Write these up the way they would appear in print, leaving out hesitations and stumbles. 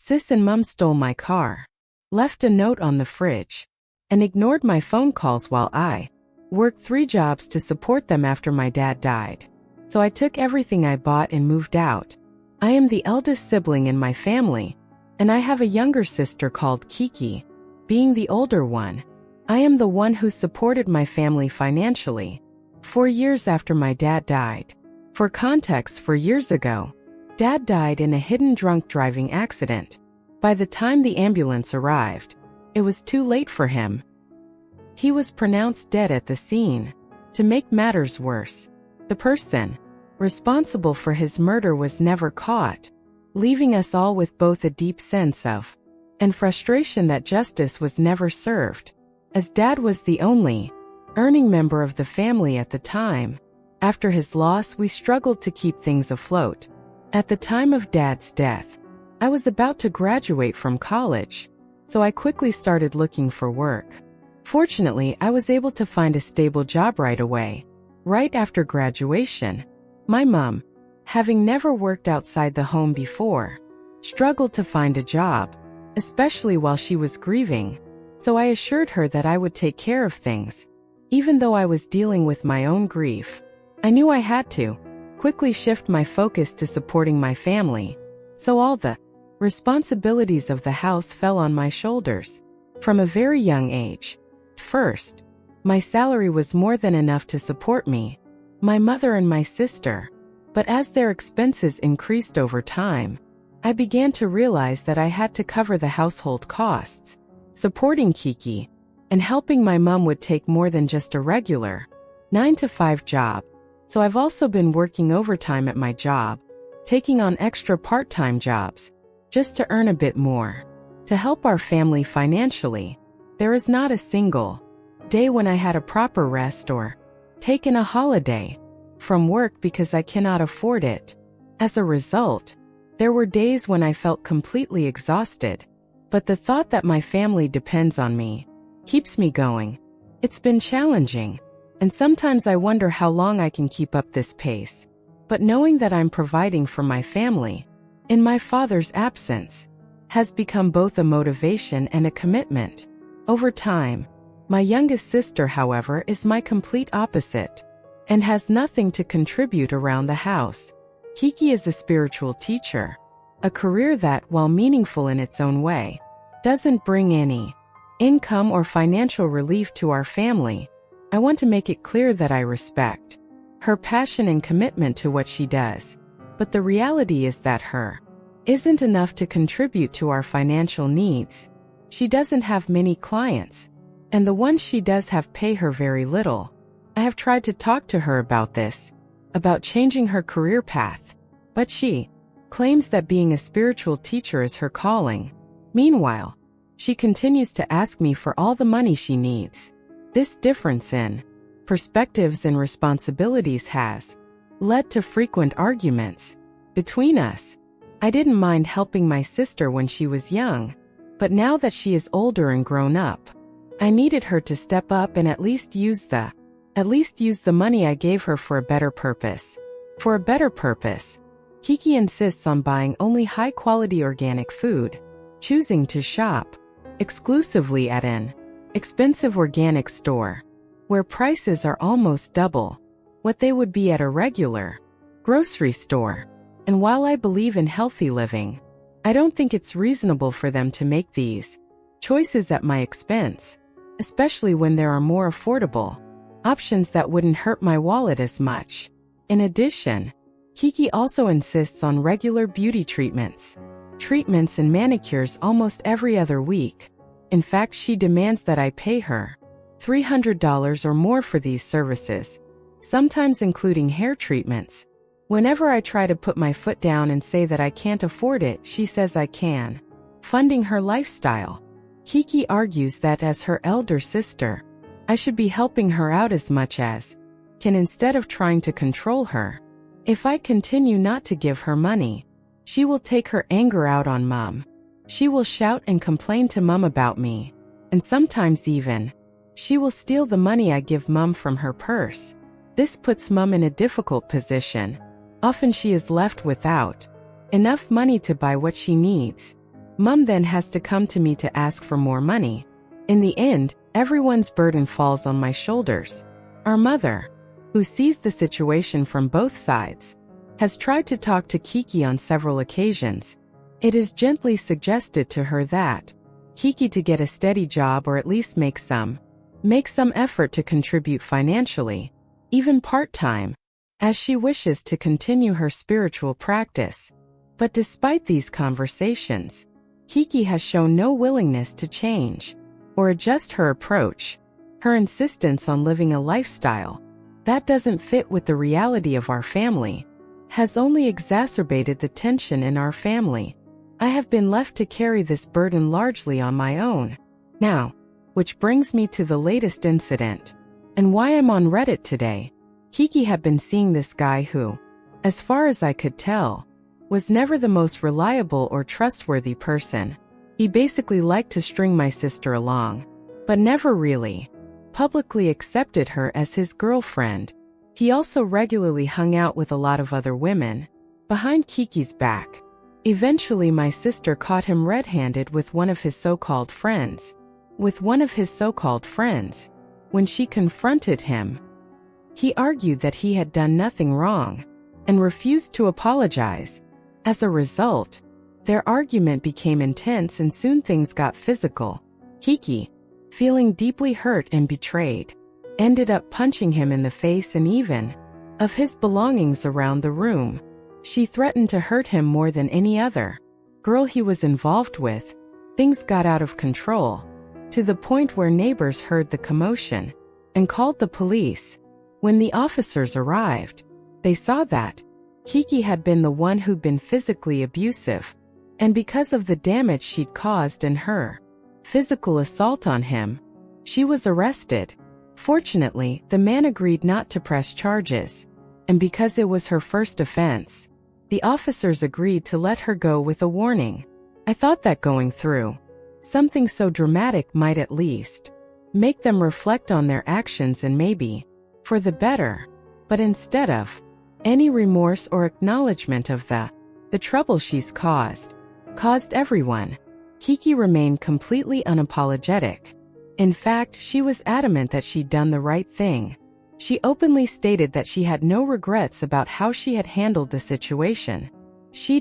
Sis and Mum stole my car, left a note on the fridge, and ignored my phone calls while I worked 3 jobs to support them after my dad died. So I took everything I bought and moved out. I am the eldest sibling in my family, and I have a younger sister called Kiki. Being the older one, I am the one who supported my family financially 4 years after my dad died. For context, 4 years ago, Dad died in a hidden drunk driving accident. By the time the ambulance arrived, it was too late for him. He was pronounced dead at the scene. To make matters worse, the person responsible for his murder was never caught, leaving us all with both a deep sense of and frustration that justice was never served. As Dad was the only earning member of the family at the time, after his loss we struggled to keep things afloat. At the time of Dad's death, I was about to graduate from college, so I quickly started looking for work. Fortunately, I was able to find a stable job right away. Right after graduation, my mom, having never worked outside the home before, struggled to find a job, especially while she was grieving, so I assured her that I would take care of things. Even though I was dealing with my own grief, I knew I had to quickly shift my focus to supporting my family, so all the responsibilities of the house fell on my shoulders. From a very young age, first, my salary was more than enough to support me, my mother and my sister, but as their expenses increased over time, I began to realize that I had to cover the household costs. Supporting Kiki and helping my mom would take more than just a regular 9-to-5 job. So I've also been working overtime at my job, taking on extra part-time jobs, just to earn a bit more, to help our family financially. There is not a single day when I had a proper rest or taken a holiday from work because I cannot afford it. As a result, there were days when I felt completely exhausted, but the thought that my family depends on me keeps me going. It's been challenging, and sometimes I wonder how long I can keep up this pace. But knowing that I'm providing for my family, in my father's absence, has become both a motivation and a commitment. Over time, my youngest sister, however, is my complete opposite, and has nothing to contribute around the house. Kiki is a spiritual teacher, a career that, while meaningful in its own way, doesn't bring any income or financial relief to our family. I want to make it clear that I respect her passion and commitment to what she does, but the reality is that her isn't enough to contribute to our financial needs. She doesn't have many clients, and the ones she does have pay her very little. I have tried to talk to her about this, about changing her career path, but she claims that being a spiritual teacher is her calling. Meanwhile, she continues to ask me for all the money she needs. This difference in perspectives and responsibilities has led to frequent arguments between us. I didn't mind helping my sister when she was young, but now that she is older and grown up, I needed her to step up and at least use the money I gave her for a better purpose. For a better purpose, Kiki insists on buying only high-quality organic food, choosing to shop exclusively at an expensive organic store, where prices are almost double what they would be at a regular grocery store. And while I believe in healthy living, I don't think it's reasonable for them to make these choices at my expense, especially when there are more affordable options that wouldn't hurt my wallet as much. In addition, Kiki also insists on regular beauty treatments and manicures almost every other week. In fact, she demands that I pay her $300 or more for these services, sometimes including hair treatments. Whenever I try to put my foot down and say that I can't afford it, she says I can, funding her lifestyle. Kiki argues that as her elder sister, I should be helping her out as much as can instead of trying to control her. If I continue not to give her money, she will take her anger out on Mom. She will shout and complain to Mom about me, and sometimes even, she will steal the money I give Mom from her purse. This puts Mom in a difficult position. Often she is left without enough money to buy what she needs. Mom then has to come to me to ask for more money. In the end, everyone's burden falls on my shoulders. Our mother, who sees the situation from both sides, has tried to talk to Kiki on several occasions. It is gently suggested to her that Kiki to get a steady job or at least make some effort to contribute financially, even part-time, as she wishes to continue her spiritual practice. But despite these conversations, Kiki has shown no willingness to change or adjust her approach. Her insistence on living a lifestyle that doesn't fit with the reality of our family has only exacerbated the tension in our family. I have been left to carry this burden largely on my own now, which brings me to the latest incident and why I'm on Reddit today. Kiki had been seeing this guy who, as far as I could tell, was never the most reliable or trustworthy person. He basically liked to string my sister along, but never really publicly accepted her as his girlfriend. He also regularly hung out with a lot of other women behind Kiki's back. Eventually, my sister caught him red-handed with one of his so-called friends. When she confronted him, he argued that he had done nothing wrong and refused to apologize. As a result, their argument became intense and soon things got physical. Kiki, feeling deeply hurt and betrayed, ended up punching him in the face and even of his belongings around the room. She threatened to hurt him more than any other girl he was involved with. Things got out of control, to the point where neighbors heard the commotion and called the police. When the officers arrived, they saw that Kiki had been the one who'd been physically abusive, and because of the damage she'd caused and her physical assault on him, she was arrested. Fortunately, the man agreed not to press charges, and because it was her first offense, the officers agreed to let her go with a warning. I thought that going through something so dramatic might at least make them reflect on their actions and maybe for the better. But instead of any remorse or acknowledgement of the trouble she's caused everyone, Kiki remained completely unapologetic. In fact, she was adamant that she'd done the right thing. She openly stated that she had no regrets about how she had handled the situation. She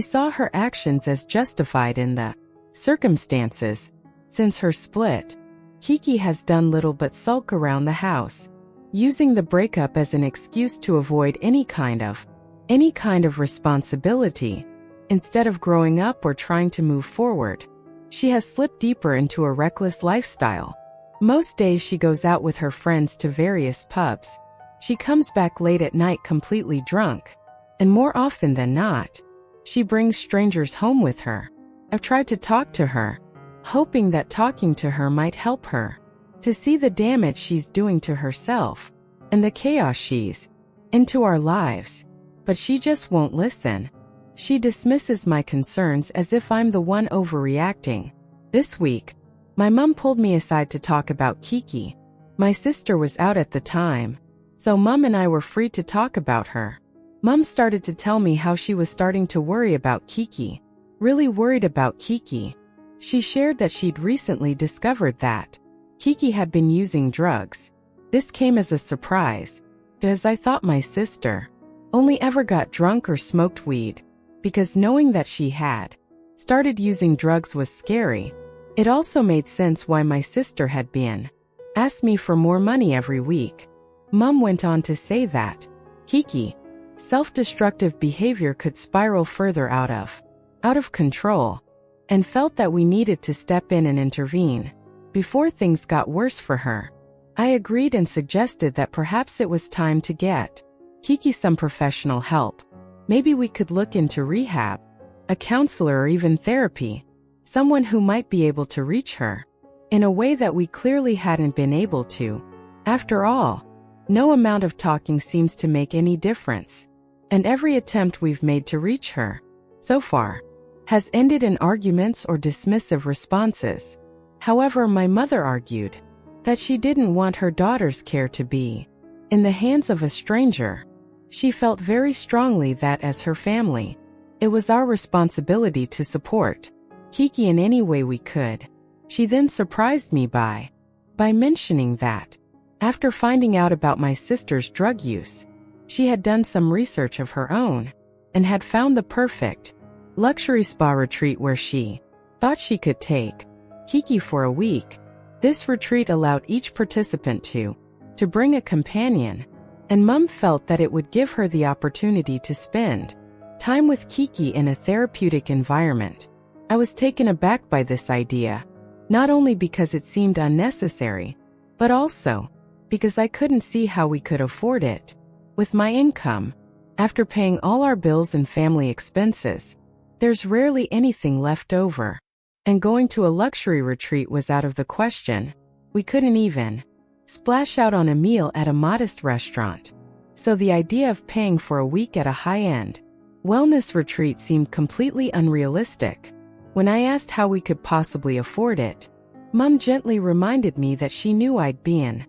saw her actions as justified in the circumstances. Since her split, Kiki has done little but sulk around the house, using the breakup as an excuse to avoid any kind of responsibility. Instead of growing up or trying to move forward, she has slipped deeper into a reckless lifestyle. Most days she goes out with her friends to various pubs. She comes back late at night completely drunk, and more often than not, she brings strangers home with her. I've tried to talk to her, hoping that talking to her might help her to see the damage she's doing to herself and the chaos she's into our lives, but she just won't listen. She dismisses my concerns as if I'm the one overreacting. This week, my mom pulled me aside to talk about Kiki. My sister was out at the time, so Mom and I were free to talk about her. Mom started to tell me how she was starting to worry about Kiki, really worried about Kiki. She shared that she'd recently discovered that Kiki had been using drugs. This came as a surprise, because I thought my sister only ever got drunk or smoked weed, because knowing that she had started using drugs was scary. It also made sense why my sister had been asked me for more money every week. Mom went on to say that Kiki self-destructive behavior could spiral further out of control, and felt that we needed to step in and intervene before things got worse for her. I agreed and suggested that perhaps it was time to get Kiki some professional help. Maybe we could look into rehab, a counselor, or even therapy, someone who might be able to reach her in a way that we clearly hadn't been able to. After all, no amount of talking seems to make any difference, and every attempt we've made to reach her so far has ended in arguments or dismissive responses. However, my mother argued that she didn't want her daughter's care to be in the hands of a stranger. She felt very strongly that as her family, It was our responsibility to support Kiki in any way we could. She then surprised me by mentioning that, after finding out about my sister's drug use, she had done some research of her own and had found the perfect luxury spa retreat where she thought she could take Kiki for a week. This retreat allowed each participant to bring a companion, and Mom felt that it would give her the opportunity to spend time with Kiki in a therapeutic environment. I was taken aback by this idea, not only because it seemed unnecessary, but also because I couldn't see how we could afford it. With my income, after paying all our bills and family expenses, there's rarely anything left over, and going to a luxury retreat was out of the question. We couldn't even splash out on a meal at a modest restaurant, so the idea of paying for a week at a high-end wellness retreat seemed completely unrealistic. When I asked how we could possibly afford it, Mom gently reminded me that she knew I'd been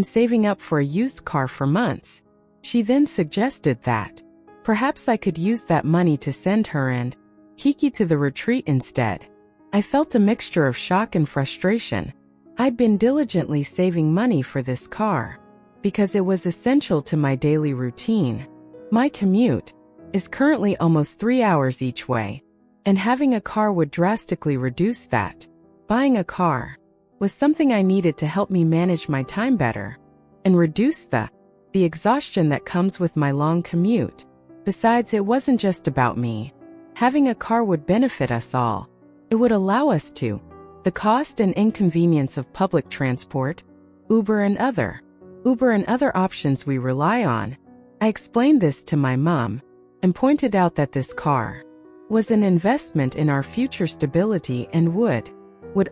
saving up for a used car for months. She then suggested that perhaps I could use that money to send her and Kiki to the retreat instead. I felt a mixture of shock and frustration. I'd been diligently saving money for this car because it was essential to my daily routine. My commute is currently almost 3 hours each way, and having a car would drastically reduce that. Buying a car was something I needed to help me manage my time better and reduce the exhaustion that comes with my long commute. Besides, it wasn't just about me. Having a car would benefit us all. It would allow us to the cost and inconvenience of public transport, Uber and other options we rely on. I explained this to my mom and pointed out that this car was an investment in our future stability and would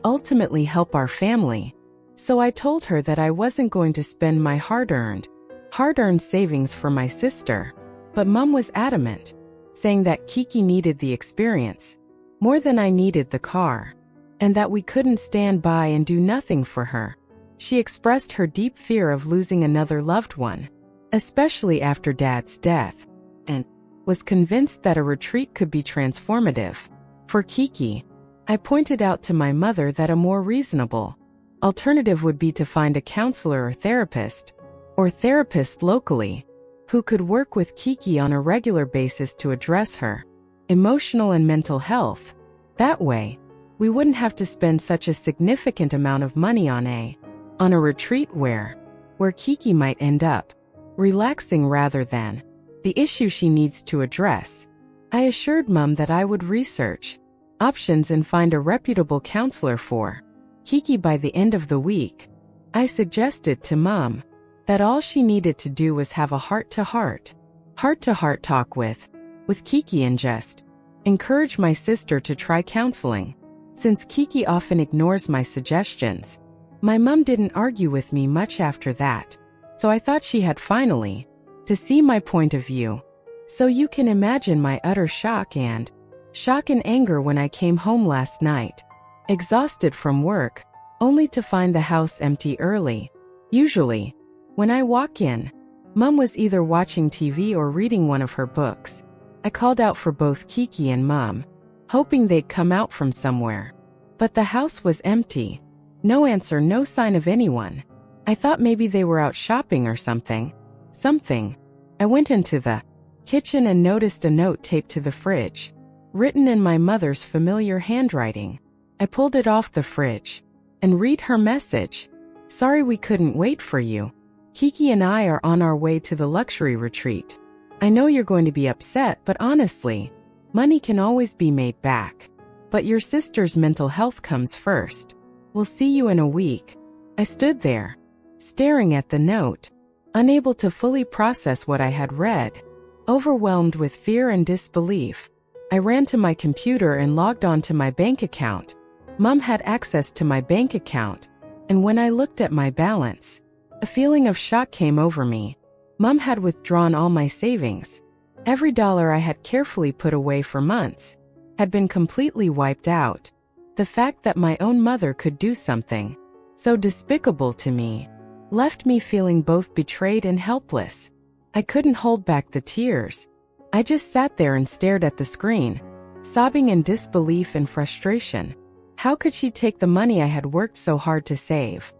ultimately help our family. So I told her that I wasn't going to spend my hard-earned savings for my sister. But Mom was adamant, saying that Kiki needed the experience more than I needed the car, and that we couldn't stand by and do nothing for her. She expressed her deep fear of losing another loved one, especially after Dad's death, and was convinced that a retreat could be transformative for Kiki. I pointed out to my mother that a more reasonable alternative would be to find a counselor or therapist locally who could work with Kiki on a regular basis to address her emotional and mental health. That way, we wouldn't have to spend such a significant amount of money on a retreat where Kiki might end up relaxing rather than the issue she needs to address. I assured Mom that I would research options and find a reputable counselor for Kiki by the end of the week. I suggested to Mom that all she needed to do was have a heart-to-heart talk with Kiki and just encourage my sister to try counseling. Since Kiki often ignores my suggestions, my mom didn't argue with me much after that, so I thought she had finally to see my point of view. So you can imagine my utter shock and anger when I came home last night, exhausted from work, only to find the house empty early. Usually, when I walk in, Mom was either watching TV or reading one of her books. I called out for both Kiki and Mom, hoping they'd come out from somewhere. But the house was empty. No answer, no sign of anyone. I thought maybe they were out shopping or something. I went into the kitchen and noticed a note taped to the fridge, written in my mother's familiar handwriting. I pulled it off the fridge and read her message. "Sorry we couldn't wait for you. Kiki and I are on our way to the luxury retreat. I know you're going to be upset, but honestly, money can always be made back. But your sister's mental health comes first. We'll see you in a week." I stood there, staring at the note, unable to fully process what I had read. Overwhelmed with fear and disbelief, I ran to my computer and logged on to my bank account. Mom had access to my bank account, and when I looked at my balance, a feeling of shock came over me. Mom had withdrawn all my savings. Every dollar I had carefully put away for months had been completely wiped out. The fact that my own mother could do something so despicable to me left me feeling both betrayed and helpless. I couldn't hold back the tears. I just sat there and stared at the screen, sobbing in disbelief and frustration. How could she take the money I had worked so hard to save?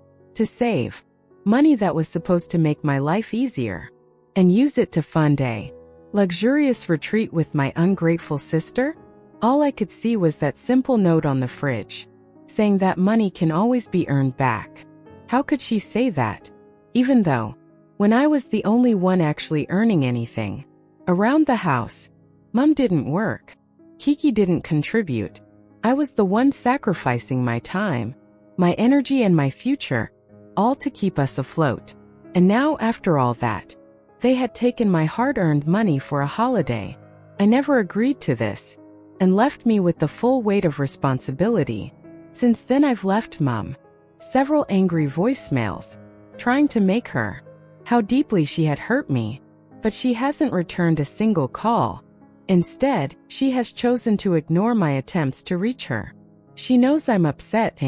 Money that was supposed to make my life easier, and use it to fund a luxurious retreat with my ungrateful sister? All I could see was that simple note on the fridge, saying that money can always be earned back. How could she say that? Even though, when I was the only one actually earning anything around the house, Mom didn't work. Kiki didn't contribute. I was the one sacrificing my time, my energy, and my future, all to keep us afloat. And now, after all that, they had taken my hard-earned money for a holiday. I never agreed to this, and left me with the full weight of responsibility. Since then I've left Mom several angry voicemails, trying to make her how deeply she had hurt me, but she hasn't returned a single call. Instead, she has chosen to ignore my attempts to reach her. She knows I'm upset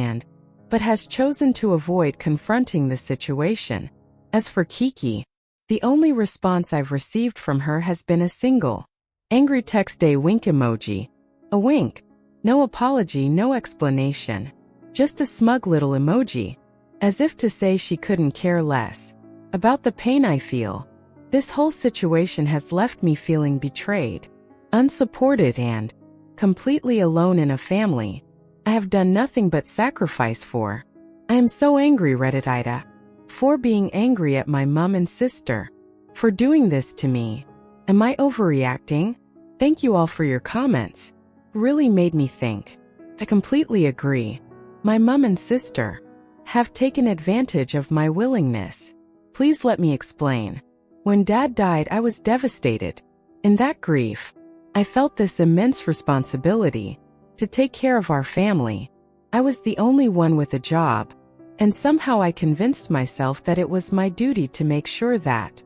but has chosen to avoid confronting the situation. As for Kiki, the only response I've received from her has been a single angry text, a wink emoji. A wink. No apology, no explanation. Just a smug little emoji, as if to say she couldn't care less about the pain I feel. This whole situation has left me feeling betrayed, unsupported, and completely alone in a family I have done nothing but sacrifice for. I am so angry, Reddit Ida, for being angry at my mom and sister, for doing this to me. Am I overreacting? Thank you all for your comments. Really made me think. I completely agree. My mom and sister have taken advantage of my willingness. Please let me explain. When Dad died, I was devastated. In that grief, I felt this immense responsibility to take care of our family. I was the only one with a job, and somehow I convinced myself that it was my duty to make sure that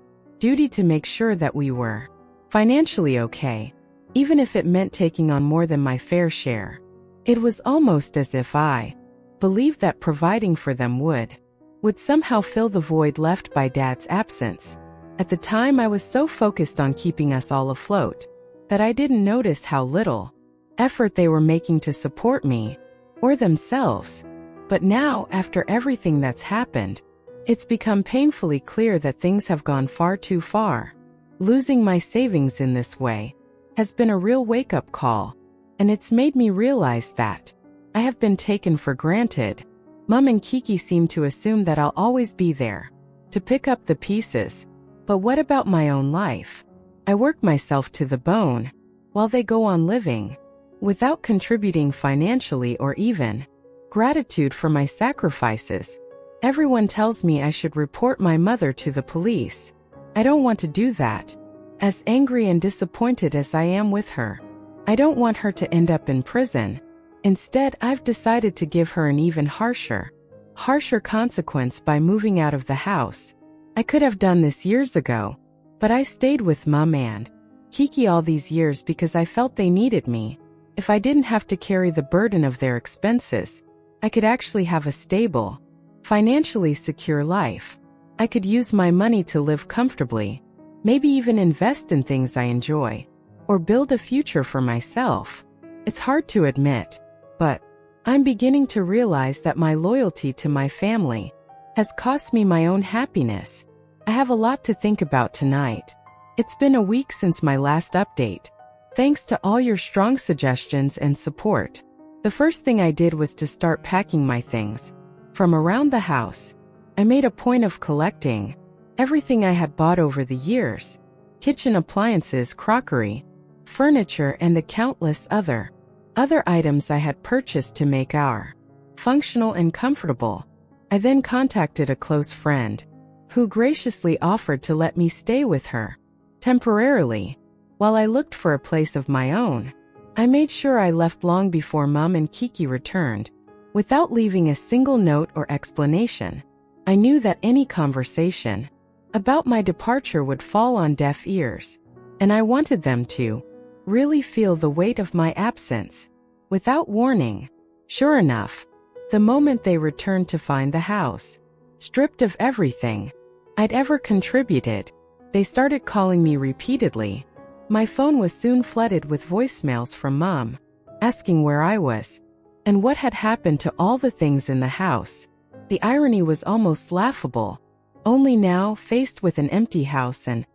we were financially okay, even if it meant taking on more than my fair share. It was almost as if I believed that providing for them would somehow fill the void left by Dad's absence. At the time, I was so focused on keeping us all afloat that I didn't notice how little effort they were making to support me or themselves. But now, after everything that's happened, it's become painfully clear that things have gone far too far. Losing my savings in this way has been a real wake-up call, and it's made me realize that I have been taken for granted. Mom and Kiki seem to assume that I'll always be there to pick up the pieces. But what about my own life? I work myself to the bone while they go on living without contributing financially or even gratitude for my sacrifices. Everyone tells me I should report my mother to the police. I don't want to do that. As angry and disappointed as I am with her, I don't want her to end up in prison. Instead, I've decided to give her an even harsher consequence by moving out of the house. I could have done this years ago, but I stayed with Mom and Kiki all these years because I felt they needed me. If I didn't have to carry the burden of their expenses, I could actually have a stable, financially secure life. I could use my money to live comfortably, maybe even invest in things I enjoy, or build a future for myself. It's hard to admit, but I'm beginning to realize that my loyalty to my family has cost me my own happiness. I have a lot to think about tonight. It's been a week since my last update. Thanks to all your strong suggestions and support. The first thing I did was to start packing my things from around the house. I made a point of collecting everything I had bought over the years: kitchen appliances, crockery, furniture, and the countless other items I had purchased to make our functional and comfortable. I then contacted a close friend who graciously offered to let me stay with her temporarily while I looked for a place of my own. I made sure I left long before Mom and Kiki returned, without leaving a single note or explanation. I knew that any conversation about my departure would fall on deaf ears, and I wanted them to really feel the weight of my absence. Without warning, sure enough, the moment they returned to find the house stripped of everything I'd ever contributed, they started calling me repeatedly, My phone was soon flooded with voicemails from Mom, asking where I was and what had happened to all the things in the house. The irony was almost laughable. Only now, faced with an empty house and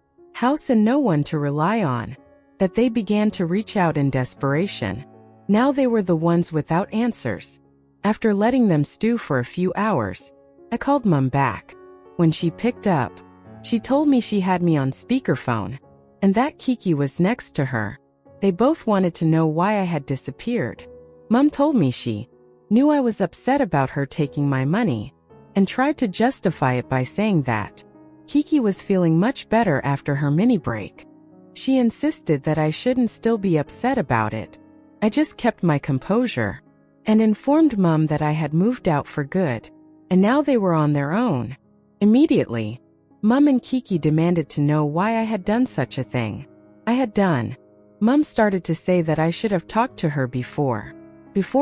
no one to rely on, that they began to reach out in desperation. Now they were the ones without answers. After letting them stew for a few hours, I called Mom back. When she picked up, she told me she had me on speakerphone, and that Kiki was next to her. They both wanted to know why I had disappeared. Mom told me she knew I was upset about her taking my money, and tried to justify it by saying that Kiki was feeling much better after her mini break. She insisted that I shouldn't still be upset about it. I just kept my composure and informed Mom that I had moved out for good, and now they were on their own. Immediately, Mom and Kiki demanded to know why I had done such a thing. I had done. Mom started to say that I should have talked to her before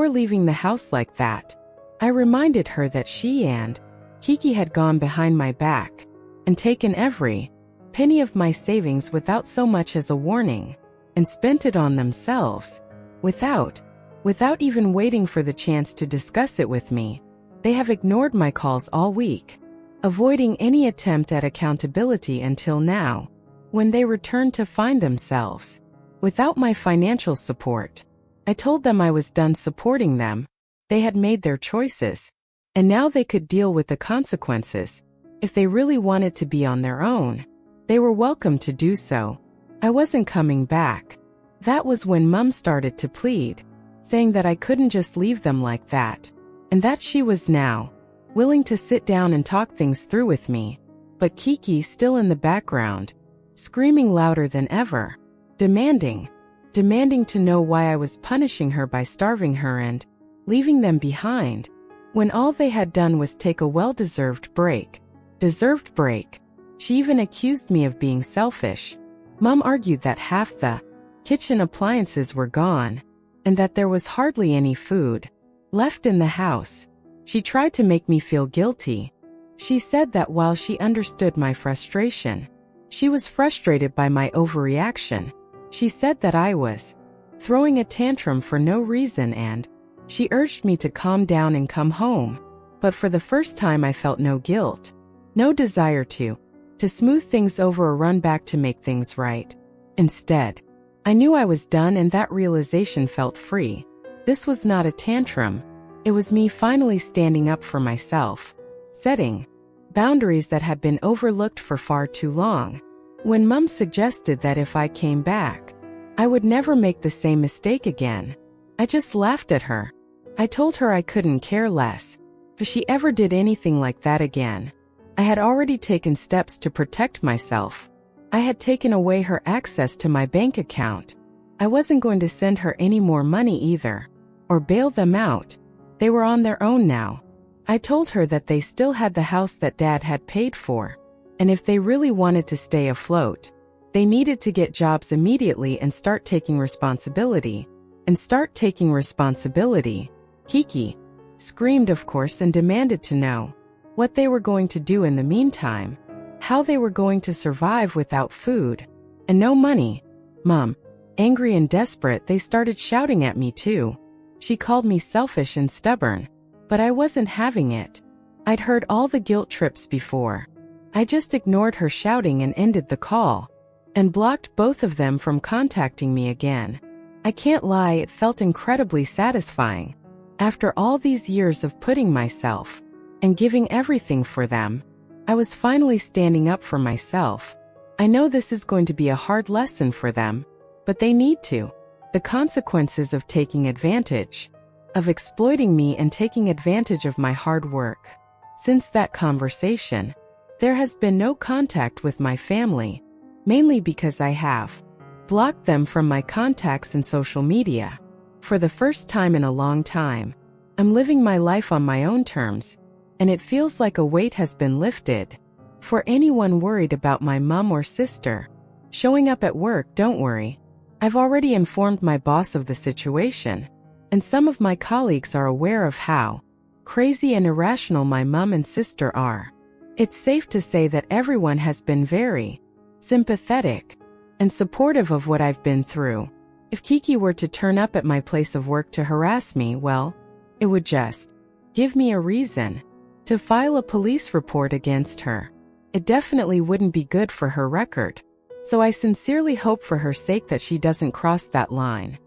leaving the house like that. I reminded her that she and Kiki had gone behind my back and taken every penny of my savings without so much as a warning, and spent it on themselves, without even waiting for the chance to discuss it with me. They have ignored my calls all week, avoiding any attempt at accountability until now, when they returned to find themselves without my financial support. I told them I was done supporting them. They had made their choices, and now they could deal with the consequences. If they really wanted to be on their own, they were welcome to do so. I wasn't coming back. That was when Mom started to plead, saying that I couldn't just leave them like that, and that she was now willing to sit down and talk things through with me. But Kiki, still in the background, screaming louder than ever, demanding to know why I was punishing her by starving her and leaving them behind, when all they had done was take a well-deserved break. She even accused me of being selfish. Mom argued that half the kitchen appliances were gone, and that there was hardly any food left in the house. She tried to make me feel guilty. She said that while she understood my frustration, she was frustrated by my overreaction. She said that I was throwing a tantrum for no reason, and she urged me to calm down and come home. But for the first time I felt no guilt, no desire to smooth things over or run back to make things right. Instead, I knew I was done, and that realization felt free. This was not a tantrum. It was me finally standing up for myself, setting boundaries that had been overlooked for far too long. When Mom suggested that if I came back, I would never make the same mistake again, I just laughed at her. I told her I couldn't care less if she ever did anything like that again. I had already taken steps to protect myself. I had taken away her access to my bank account. I wasn't going to send her any more money either, or bail them out. They were on their own now. I told her that they still had the house that Dad had paid for, and if they really wanted to stay afloat, they needed to get jobs immediately and start taking responsibility. Kiki screamed, of course, and demanded to know what they were going to do in the meantime, how they were going to survive without food and no money. Mom, angry and desperate, they started shouting at me too. She called me selfish and stubborn, but I wasn't having it. I'd heard all the guilt trips before. I just ignored her shouting and ended the call, and blocked both of them from contacting me again. I can't lie, it felt incredibly satisfying. After all these years of putting myself and giving everything for them, I was finally standing up for myself. I know this is going to be a hard lesson for them, but they need to. The consequences of taking advantage, of exploiting me and taking advantage of my hard work. Since that conversation, there has been no contact with my family, mainly because I have blocked them from my contacts and social media. For the first time in a long time, I'm living my life on my own terms, and it feels like a weight has been lifted. For anyone worried about my mom or sister showing up at work, don't worry. I've already informed my boss of the situation, and some of my colleagues are aware of how crazy and irrational my mom and sister are. It's safe to say that everyone has been very sympathetic. and supportive of what I've been through. If Kiki were to turn up at my place of work to harass me, well, it would just give me a reason to file a police report against her. It definitely wouldn't be good for her record. So I sincerely hope for her sake that she doesn't cross that line.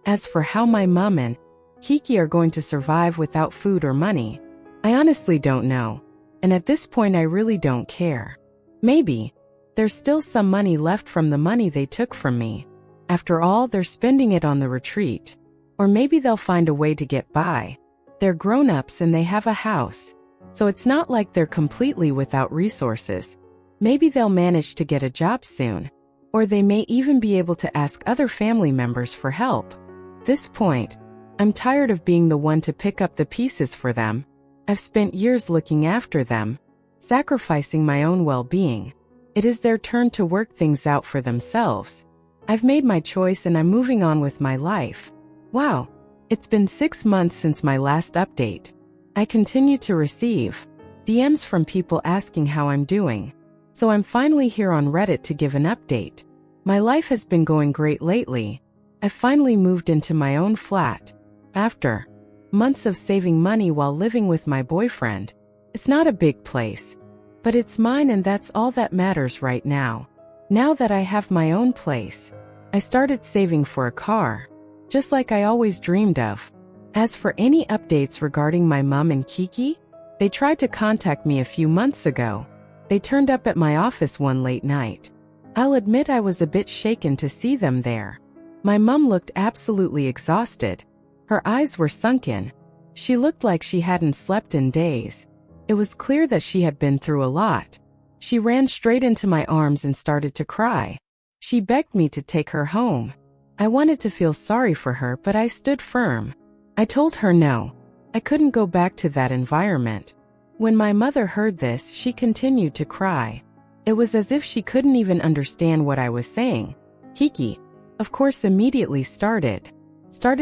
As for how my mom and Kiki are going to survive without food or money, I honestly don't know. And at this point I really don't care. Maybe there's still some money left from the money they took from me. After all, they're spending it on the retreat. Or maybe they'll find a way to get by. They're grown-ups and they have a house. So it's not like they're completely without resources. Maybe they'll manage to get a job soon. Or they may even be able to ask other family members for help. At this point, I'm tired of being the one to pick up the pieces for them. I've spent years looking after them, sacrificing my own well-being. It is their turn to work things out for themselves. I've made my choice and I'm moving on with my life. Wow, it's been 6 months since my last update. I continue to receive DMs from people asking how I'm doing. So I'm finally here on Reddit to give an update. My life has been going great lately. I finally moved into my own flat. After months of saving money while living with my boyfriend. It's not a big place, but it's mine and that's all that matters right now. Now that I have my own place, I started saving for a car, just like I always dreamed of. As for any updates regarding my mom and Kiki, they tried to contact me a few months ago. They turned up at my office one late night. I'll admit I was a bit shaken to see them there. My mom looked absolutely exhausted. Her eyes were sunken. She looked like she hadn't slept in days. It was clear that she had been through a lot. She ran straight into my arms and started to cry. She begged me to take her home. I wanted to feel sorry for her, but I stood firm. I told her no. I couldn't go back to that environment. When my mother heard this, she continued to cry. It was as if she couldn't even understand what I was saying. Kiki, of course, immediately started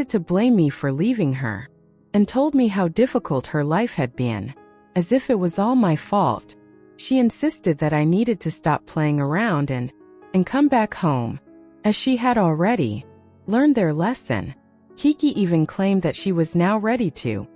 to blame me for leaving her, and told me how difficult her life had been, as if it was all my fault. She insisted that I needed to stop playing around and come back home, as she had already learned their lesson. Kiki even claimed that she was now ready to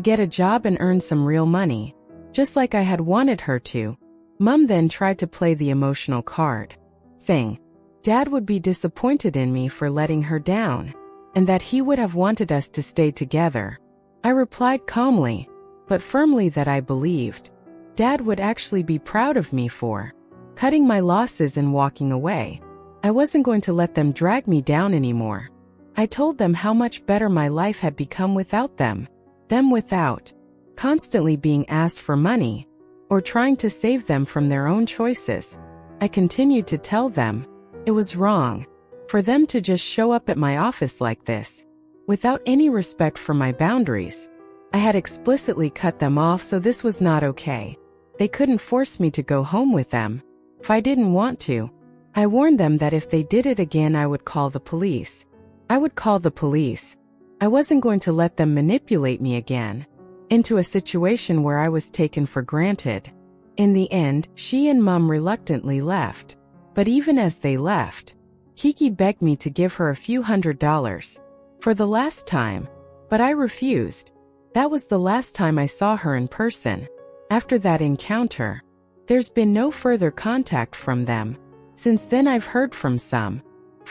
get a job and earn some real money, just like I had wanted her to. Mom then tried to play the emotional card, saying Dad would be disappointed in me for letting her down, and that he would have wanted us to stay together. I replied calmly, but firmly that I believed Dad would actually be proud of me for cutting my losses and walking away. I wasn't going to let them drag me down anymore. I told them how much better my life had become without them without constantly being asked for money or trying to save them from their own choices. I continued to tell them it was wrong for them to just show up at my office like this, without any respect for my boundaries. I had explicitly cut them off, so this was not okay. They couldn't force me to go home with them if I didn't want to. I warned them that if they did it again, I would call the police. I wasn't going to let them manipulate me again into a situation where I was taken for granted. In the end, she and Mom reluctantly left. But even as they left, Kiki begged me to give her a few $100s for the last time, but I refused. That was the last time I saw her in person. After that encounter, there's been no further contact from them. Since then, I've heard from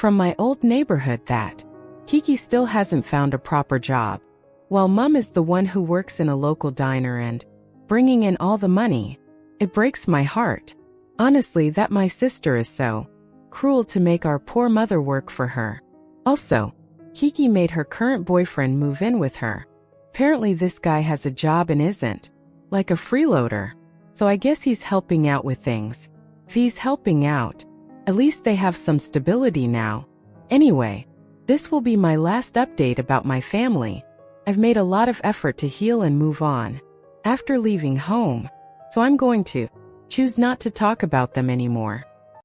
my old neighborhood that Kiki still hasn't found a proper job, while Mom is the one who works in a local diner and bringing in all the money. It breaks my heart, honestly, that my sister is so cruel to make our poor mother work for her. Also, Kiki made her current boyfriend move in with her. Apparently this guy has a job and isn't like a freeloader, so I guess he's helping out with things. If he's helping out, at least they have some stability now. Anyway, this will be my last update about my family. I've made a lot of effort to heal and move on after leaving home, so I'm going to choose not to talk about them anymore.